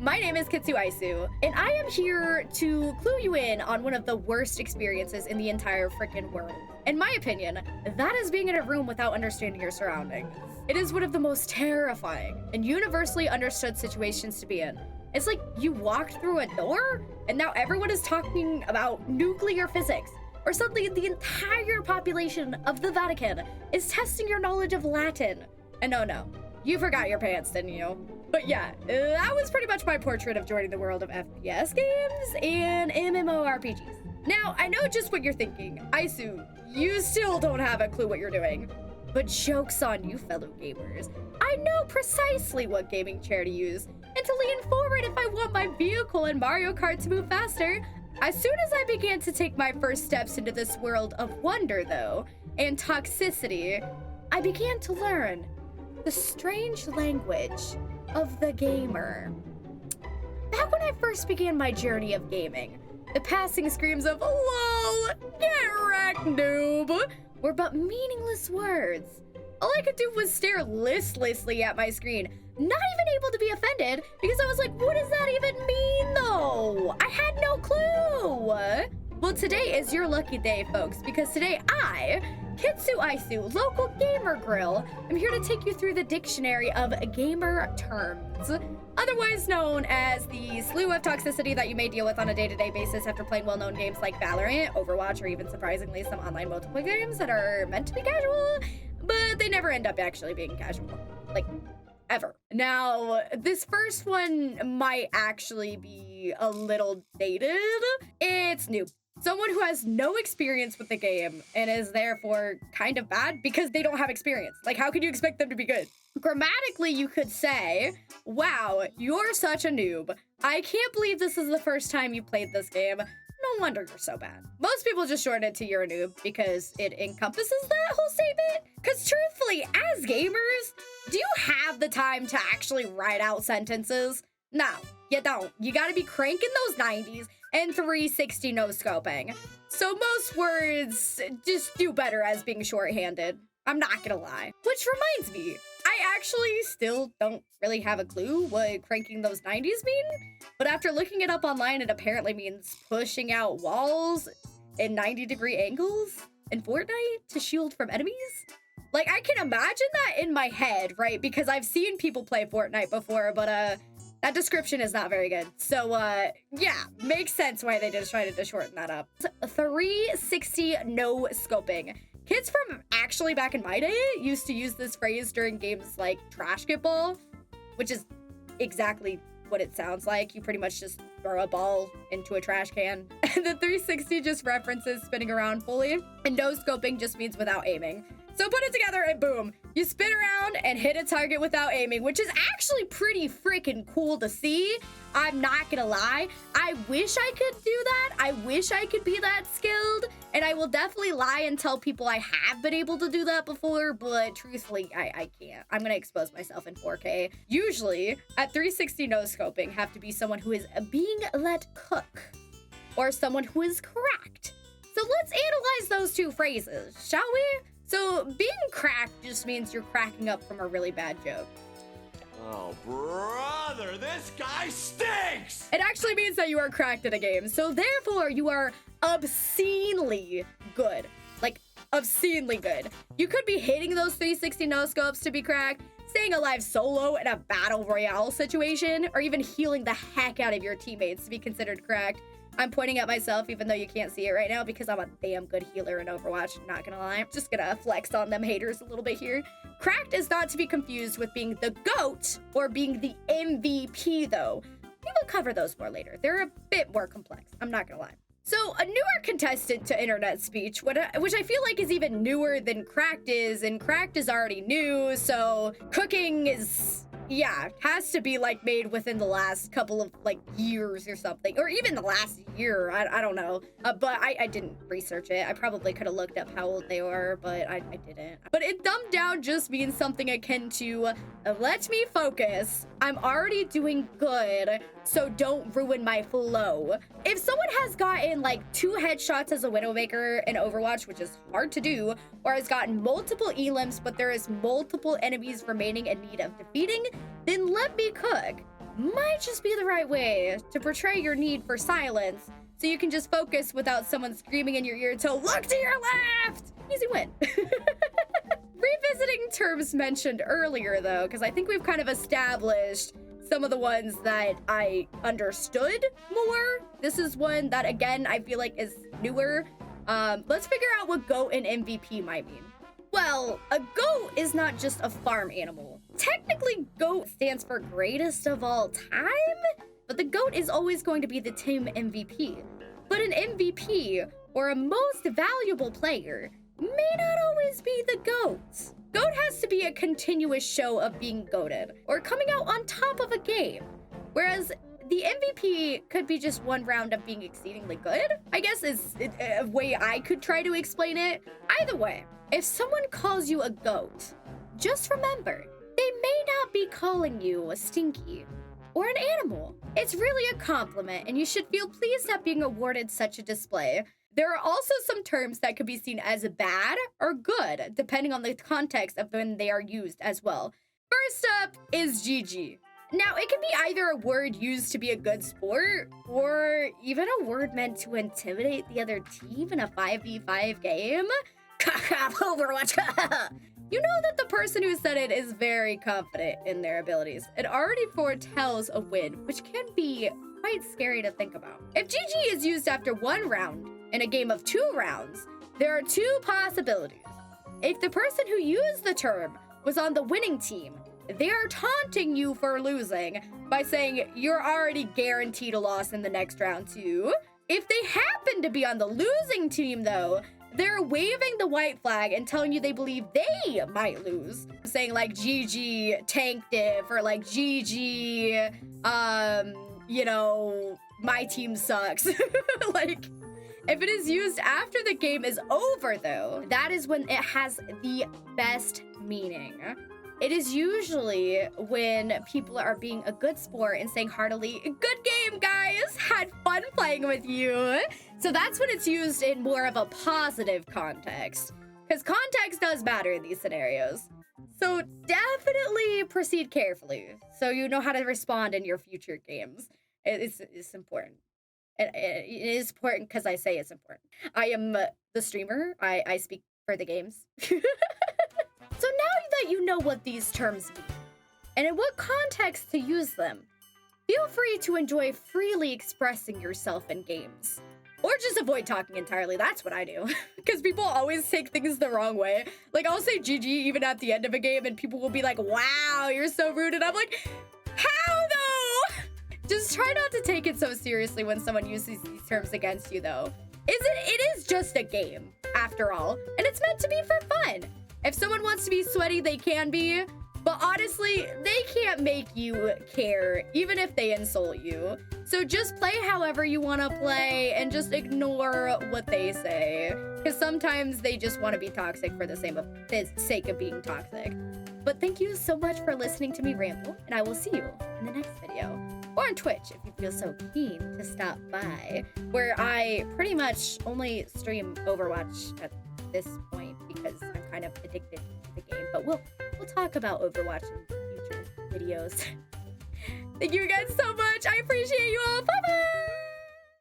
My name is Kitsu Aisu, and I am here to clue you in on one of the worst experiences in the entire freaking world. In my opinion, that is being in a room without understanding your surroundings. It is one of the most terrifying and universally understood situations to be in. It's like you walked through a door, and now everyone is talking about nuclear physics, or suddenly the entire population of the Vatican is testing your knowledge of Latin. And no, you forgot your pants, didn't you? But yeah, that was pretty much my portrait of joining the world of FPS games and MMORPGs. Now, I know just what you're thinking. Aisu, you still don't have a clue what you're doing. But joke's on you, fellow gamers. I know precisely what gaming chair to use, and to lean forward if I want my vehicle in Mario Kart to move faster. As soon as I began to take my first steps into this world of wonder, though, and toxicity, I began to learn the strange language of the gamer. Back when I first began my journey of gaming, the passing screams of "LOL, get wrecked, noob," were but meaningless words. All I could do was stare listlessly at my screen, not even able to be offended, because I was like, what does that even mean, though? I had no clue. Well, today is your lucky day, folks, because today I, Kitsu Aisu, local gamer grill, am here to take you through the dictionary of gamer terms, otherwise known as the slew of toxicity that you may deal with on a day-to-day basis after playing well-known games like Valorant, Overwatch, or even surprisingly some online multiplayer games that are meant to be casual, but they never end up actually being casual, like, ever. Now, this first one might actually be a little dated. It's Noob. Someone who has no experience with the game and is therefore kind of bad because they don't have experience. Like, how could you expect them to be good? Grammatically, you could say, wow, you're such a noob. I can't believe this is the first time you played this game. No wonder you're so bad. Most people just shorten it to "you're a noob" because it encompasses that whole statement. Because truthfully, as gamers, do you have the time to actually write out sentences? No, you don't. You gotta be cranking those 90s and 360 no-scoping. So most words just do better as being shorthanded. I'm not gonna lie. Which reminds me, I actually still don't really have a clue what cranking those 90s mean, but after looking it up online, it apparently means pushing out walls in 90-degree angles in Fortnite to shield from enemies. Like, I can imagine that in my head, right? Because I've seen people play Fortnite before, but that description is not very good. So, yeah, makes sense why they just tried to shorten that up. 360 no-scoping. Kids from actually back in my day used to use this phrase during games like Trash Get Ball, which is exactly what it sounds like. You pretty much just throw a ball into a trash can. And the 360 just references spinning around fully. And no-scoping just means without aiming. So put it together and boom, you spin around and hit a target without aiming, which is actually pretty freaking cool to see. I'm not gonna lie. I wish I could do that. I wish I could be that skilled. And I will definitely lie and tell people I have been able to do that before, but truthfully, I can't. I'm gonna expose myself in 4K. Usually, at 360 no-scoping, have to be someone who is being let cook, or someone who is cracked. So let's analyze those two phrases, shall we? So being cracked just means you're cracking up from a really bad joke. Oh, brother, this guy stinks! It actually means that you are cracked at a game. So therefore, you are obscenely good. Like, obscenely good. You could be hitting those 360 no-scopes to be cracked, staying alive solo in a battle royale situation, or even healing the heck out of your teammates to be considered cracked. I'm pointing at myself even though you can't see it right now because I'm a damn good healer in Overwatch, not gonna lie. Just gonna flex on them haters a little bit here. Cracked is not to be confused with being the GOAT or being the MVP though. We will cover those more later. They're a bit more complex, I'm not gonna lie. So a newer contestant to internet speech, which I feel like is even newer than Cracked is, and Cracked is already new, so cooking is, yeah, has to be like made within the last couple of like years or something, or even the last year. I don't know, but I didn't research it. I probably could have looked up how old they were, but I didn't. But it dumbed down just means something akin to let me focus. I'm already doing good, so don't ruin my flow. If someone has gotten like 2 headshots as a Widowmaker in Overwatch, which is hard to do, or has gotten multiple elims, but there is multiple enemies remaining in need of defeating, then let me cook. might just be the right way to portray your need for silence so you can just focus without someone screaming in your ear to look to your left. Easy win. Revisiting terms mentioned earlier though, because I think we've kind of established some of the ones that I understood more. This is one that again, I feel like is newer. Let's figure out what GOAT and MVP might mean. Well, a GOAT is not just a farm animal. Technically, GOAT stands for greatest of all time, but the GOAT is always going to be the team MVP. But an MVP, or a most valuable player, may not always be the GOAT. GOAT has to be a continuous show of being GOATed, or coming out on top of a game. Whereas the MVP could be just one round of being exceedingly good, I guess is a way I could try to explain it. Either way, if someone calls you a GOAT, just remember, they may not be calling you a stinky or an animal. It's really a compliment, and you should feel pleased at being awarded such a display. There are also some terms that could be seen as bad or good, depending on the context of when they are used as well. First up is GG. Now, it can be either a word used to be a good sport, or even a word meant to intimidate the other team in a 5v5 game. Overwatch. You know that the person who said it is very confident in their abilities. It already foretells a win, which can be quite scary to think about. If GG is used after one round in a game of 2 rounds, there are 2 possibilities. If the person who used the term was on the winning team, they are taunting you for losing by saying you're already guaranteed a loss in the next round too. If they happen to be on the losing team though, they're waving the white flag and telling you they believe they might lose. Saying like GG tanked it, or like GG, you know, my team sucks. Like, if it is used after the game is over though, that is when it has the best meaning. It is usually when people are being a good sport and saying heartily, good game, guys, had fun playing with you. So that's when it's used in more of a positive context, because context does matter in these scenarios. So definitely proceed carefully so you know how to respond in your future games. It's important. It is important because I say it's important. I am the streamer. I speak for the games. So now that you know what these terms mean, and in what context to use them, feel free to enjoy freely expressing yourself in games. Or just avoid talking entirely, that's what I do. Because people always take things the wrong way. Like, I'll say GG even at the end of a game, and people will be like, wow, you're so rude, and I'm like, how though? Just try not to take it so seriously when someone uses these terms against you though. It is just a game, after all, and it's meant to be for fun. If someone wants to be sweaty, they can be, but honestly, they can't make you care, even if they insult you. So just play however you want to play and just ignore what they say, because sometimes they just want to be toxic for the sake of being toxic. But thank you so much for listening to me ramble, and I will see you in the next video. Or on Twitch, if you feel so keen to stop by, where I pretty much only stream Overwatch at this point because I'm kind of addicted to the game. But we'll talk about Overwatch in future videos. Thank you again so much. I appreciate you all. Bye-bye!